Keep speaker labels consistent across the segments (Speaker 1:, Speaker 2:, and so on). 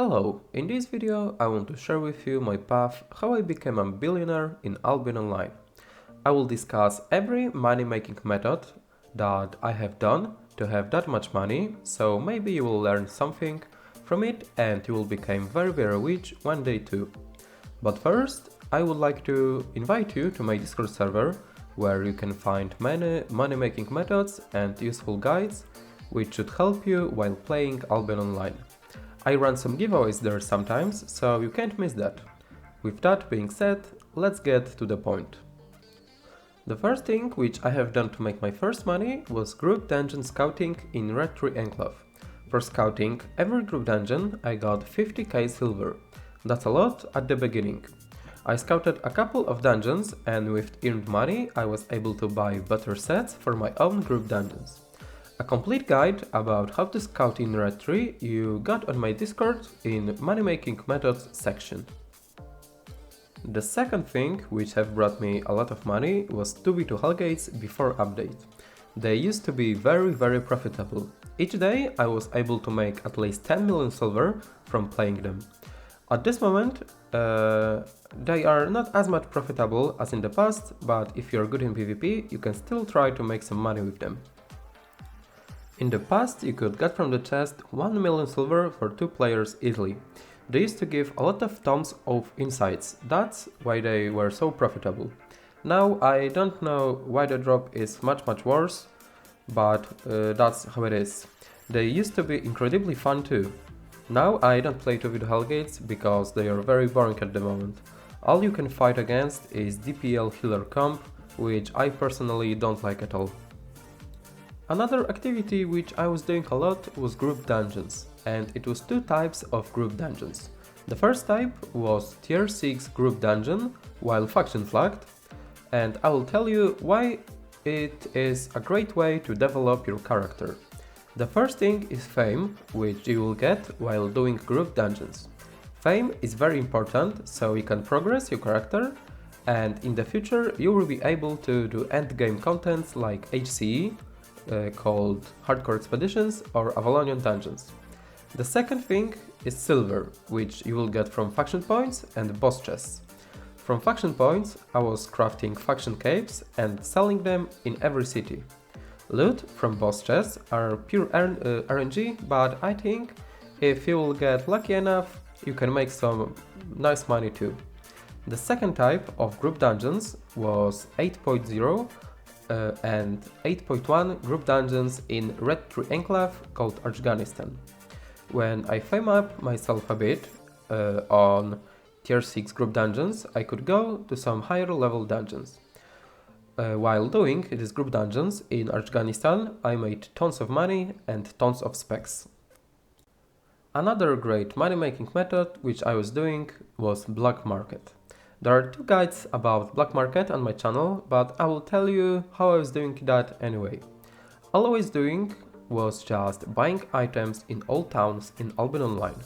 Speaker 1: Hello, in this video I want to share with you my path how I became a billionaire in Albion Online. I will discuss every money making method that I have done to have that much money, so maybe you will learn something from it and you will become very rich one day too. But first, I would like to invite you to my Discord server where you can find many money making methods and useful guides which should help you while playing Albion Online. I run some giveaways there sometimes, so you can't miss that. With that being said, let's get to the point. The first thing which I have done to make my first money was group dungeon scouting in Red Tree Enclave. For scouting every group dungeon I got 50k silver. That's a lot at the beginning. I scouted a couple of dungeons and with earned money I was able to buy better sets for my own group dungeons. A complete guide about how to scout in Red Tree you got on my Discord in Money Making Methods section. The second thing which have brought me a lot of money was 2v2 Hellgates before update. They used to be very profitable. Each day I was able to make at least 10 million silver from playing them. At this moment they are not as much profitable as in the past, but if you're good in PvP you can still try to make some money with them. In the past you could get from the chest 1 million silver for 2 players easily. They used to give a lot of tons of insights, that's why they were so profitable. Now I don't know why the drop is much worse, but that's how it is. They used to be incredibly fun too. Now I don't play 2v2 Hellgates because they are very boring at the moment. All you can fight against is DPL healer comp, which I personally don't like at all. Another activity which I was doing a lot was group dungeons, and it was two types of group dungeons. The first type was tier 6 group dungeon while faction flagged, and I will tell you why it is a great way to develop your character. The first thing is fame, which you will get while doing group dungeons. Fame is very important so you can progress your character, and in the future you will be able to do endgame contents like HCE, called Hardcore Expeditions or Avalonian Dungeons. The second thing is silver, which you will get from faction points and boss chests. From faction points I was crafting faction capes and selling them in every city. Loot from boss chests are pure RNG, but I think if you will get lucky enough you can make some nice money too. The second type of group dungeons was 8.0 and 8.1 group dungeons in Red Tree Enclave called Afghanistan. When I fame up myself a bit on tier 6 group dungeons, I could go to some higher level dungeons. While doing these group dungeons in Afghanistan, I made tons of money and tons of specs. Another great money making method which I was doing was black market. There are two guides about black market on my channel, but I will tell you how I was doing that anyway. All I was doing was just buying items in all towns in Albion Online.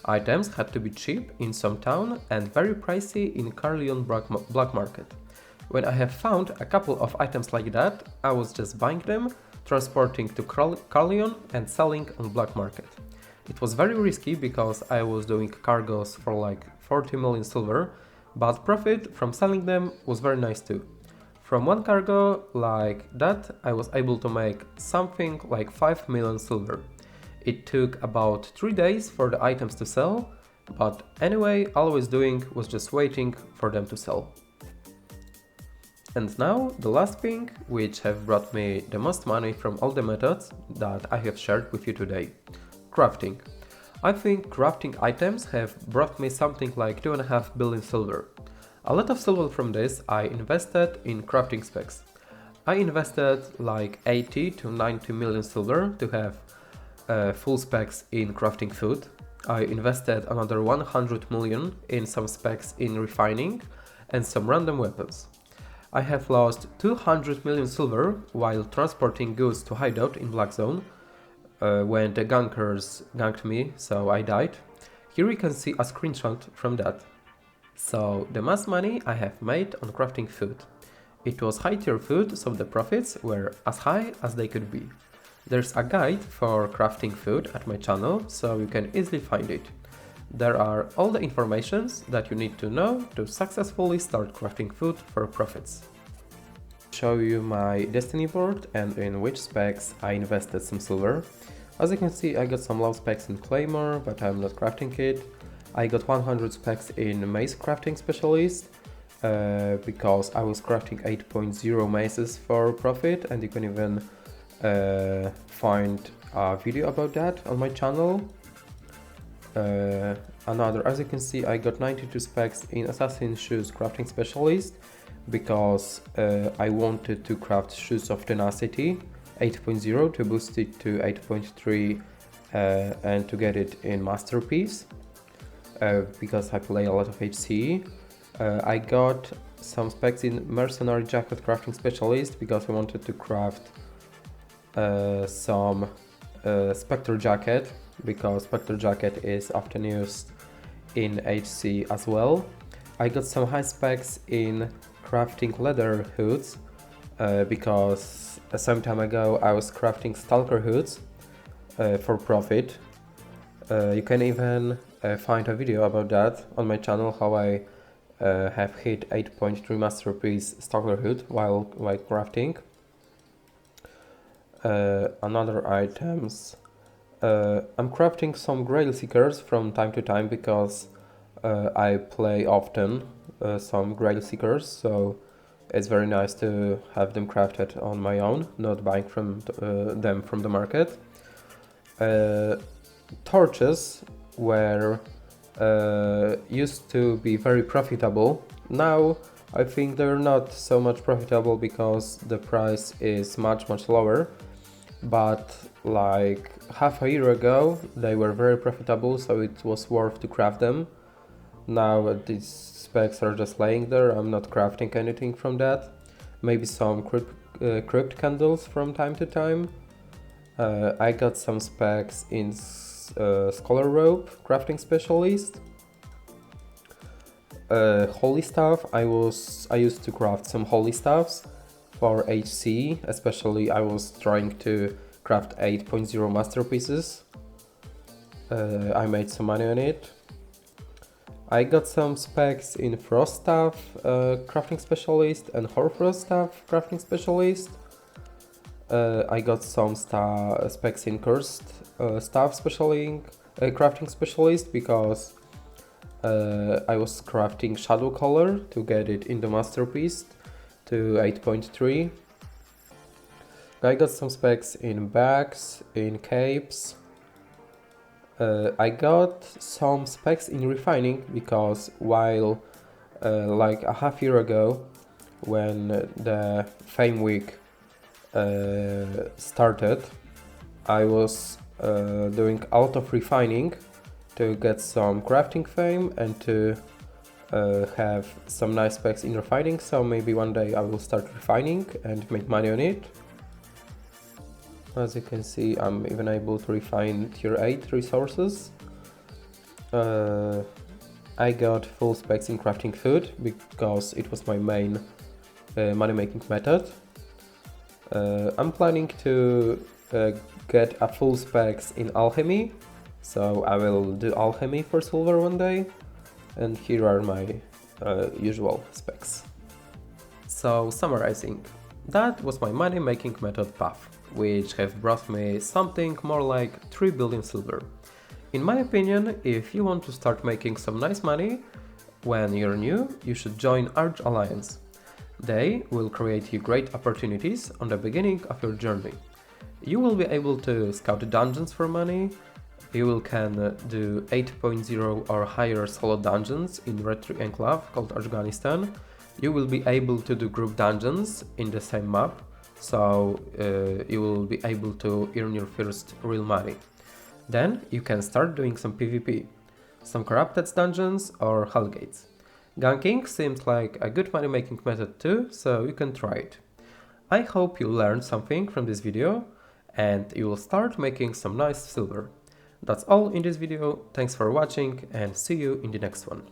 Speaker 1: Items had to be cheap in some town and very pricey in Carleon black market. When I have found a couple of items like that, I was just buying them, transporting to Carleon and selling on black market. It was very risky because I was doing cargoes for like 40 million silver, but profit from selling them was very nice too. From one cargo like that I was able to make something like 5 million silver. It took about 3 days for the items to sell, but anyway all I was doing was just waiting for them to sell. And now the last thing which have brought me the most money from all the methods that I have shared with you today. Crafting. I think crafting items have brought me something like 2.5 billion silver. A lot of silver from this I invested in crafting specs. I invested like 80 to 90 million silver to have full specs in crafting food. I invested another 100 million in some specs in refining and some random weapons. I have lost 200 million silver while transporting goods to hideout in Black Zone, when the gankers ganked me, so I died. Here you can see a screenshot from that. So the most money I have made on crafting food. It was high tier food, so the profits were as high as they could be. There's a guide for crafting food at my channel, so you can easily find it. There are all the informations that you need to know to successfully start crafting food for profits. Show you my destiny board and in which specs I invested some silver. As you can see, I got some low specs in Claymore, but I'm not crafting it. I got 100 specs in Mace Crafting Specialist because I was crafting 8.0 maces for profit, and you can even find a video about that on my channel. As you can see, I got 92 specs in Assassin Shoes Crafting Specialist because I wanted to craft Shoes of Tenacity 8.0 to boost it to 8.3 and to get it in Masterpiece because I play a lot of HCE. I got some specs in Mercenary Jacket Crafting Specialist because I wanted to craft some Spectre Jacket, because Spectre Jacket is often used in HC as well. I got some high specs in crafting leather hoods because some time ago I was crafting Stalker hoods for profit. You can even find a video about that on my channel, how I have hit 8.3 Masterpiece Stalker hood while crafting. Another items. I'm crafting some Grail Seekers from time to time because I play often some Grail Seekers, so it's very nice to have them crafted on my own, not buying from them from the market. Torches were used to be very profitable. Now I think they're not so much profitable because the price is much lower, but like half a year ago they were very profitable, so it was worth to craft them. Now these specs are just laying there. I'm not crafting anything from that. Maybe some crypt candles from time to time. I got some specs in Scholar Robe Crafting Specialist. Holy Staff, I used to craft some Holy Staffs for HC, especially I was trying to craft 8.0 masterpieces. I made some money on it. I got some specs in Frost Staff Crafting Specialist and Hoarfrost Staff Crafting Specialist. I got some specs in Cursed Staff Crafting Specialist because I was crafting Shadow Color to get it in the Masterpiece to 8.3. I got some specs in bags, in capes. I got some specs in refining because while like a half year ago when the Fame Week started, I was doing a lot of refining to get some crafting fame and to have some nice specs in refining, so maybe one day I will start refining and make money on it. As you can see, I'm even able to refine tier 8 resources. I got full specs in crafting food because it was my main money making method. I'm planning to get a full specs in alchemy, so I will do alchemy for silver one day, and here are my usual specs. So summarizing, that was my money making method path, which have brought me something more like 3 billion silver. In my opinion, if you want to start making some nice money when you're new, you should join Arch Alliance. They will create you great opportunities on the beginning of your journey. You will be able to scout dungeons for money, you can do 8.0 or higher solo dungeons in Red Tree Enclave called Afghanistan. You will be able to do group dungeons in the same map, so you will be able to earn your first real money. Then you can start doing some PvP, some Corrupted dungeons or Hellgates. Ganking seems like a good money making method too, so you can try it. I hope you learned something from this video and you will start making some nice silver. That's all in this video, thanks for watching and see you in the next one.